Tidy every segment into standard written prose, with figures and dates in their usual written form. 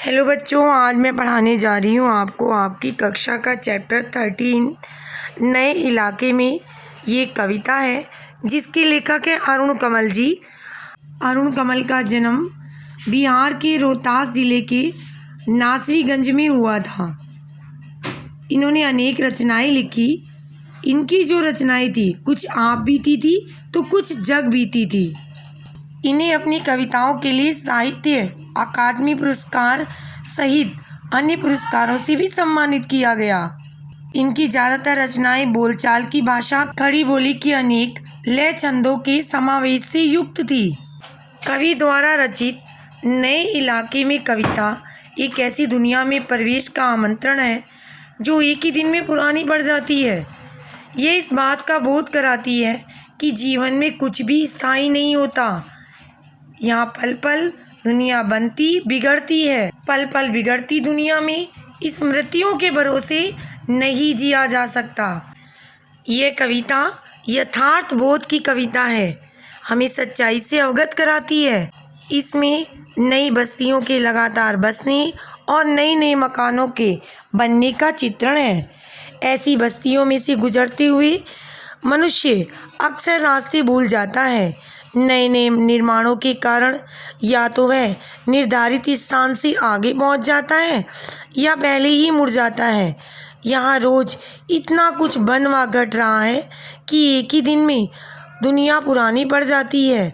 Hello बच्चों, आज मैं पढ़ाने जा रही हूँ आपको आपकी कक्षा का चैप्टर 13 नए इलाके में। ये कविता है जिसके लेखक है अरुण कमल जी। अरुण कमल का जन्म बिहार के रोहतास ज़िले के नासरीगंज में हुआ था। इन्होंने अनेक रचनाएं लिखी। इनकी जो रचनाएं थी, कुछ आप बीती थी तो कुछ जग बीती थी। इन्हें अपनी कविताओं के लिए साहित्य अकादमी पुरस्कार सहित अन्य पुरस्कारों से भी सम्मानित किया गया। इनकी ज़्यादातर रचनाएं बोलचाल की भाषा, खड़ी बोली की अनेक लय छंदों के समावेश से युक्त थी। कवि द्वारा रचित नए इलाके में कविता एक ऐसी दुनिया में प्रवेश का आमंत्रण है जो एक ही दिन में पुरानी पड़ जाती है। ये इस बात का बोध कराती है कि जीवन में कुछ भी स्थायी नहीं होता। यहाँ पल पल दुनिया बनती बिगड़ती है। पल पल बिगड़ती दुनिया में स्मृतियों के भरोसे नहीं जिया जा सकता। ये कविता यथार्थ बोध की कविता है, हमें सच्चाई से अवगत कराती है। इसमें नई बस्तियों के लगातार बसने और नए नए मकानों के बनने का चित्रण है। ऐसी बस्तियों में से गुजरते हुए मनुष्य अक्सर रास्ते भूल जाता है। नए नए निर्माणों के कारण या तो वह निर्धारित स्थान से आगे पहुंच जाता है या पहले ही मुड़ जाता है। यहाँ रोज इतना कुछ बनवा घट रहा है कि एक ही दिन में दुनिया पुरानी पड़ जाती है।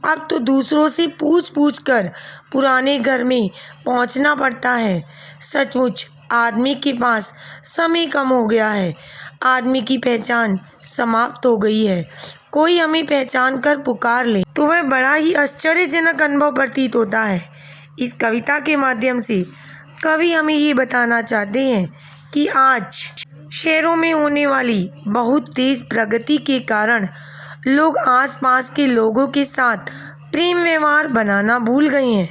अब तो दूसरों से पूछ पूछ कर पुराने घर में पहुंचना पड़ता है। सचमुच आदमी के पास समय कम हो गया है। आदमी की पहचान समाप्त हो गई है। कोई हमें पहचान कर पुकार ले तो वह बड़ा ही आश्चर्यजनक अनुभव प्रतीत होता है। इस कविता के माध्यम से कवि हमें ये बताना चाहते हैं कि आज शहरों में होने वाली बहुत तेज प्रगति के कारण लोग आसपास के लोगों के साथ प्रेम व्यवहार बनाना भूल गए हैं।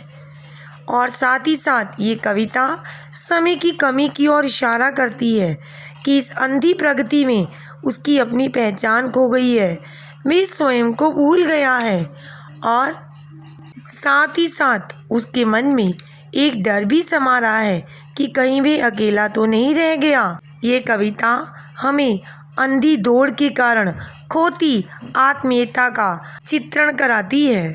और साथ ही साथ ये कविता समय की कमी की ओर इशारा करती है कि इस अंधी प्रगति में उसकी अपनी पहचान खो गई है। वह स्वयं को भूल गया है और साथ ही साथ उसके मन में एक डर भी समा रहा है कि कहीं वे अकेला तो नहीं रह गया। ये कविता हमें अंधी दौड़ के कारण खोती आत्मीयता का चित्रण कराती है।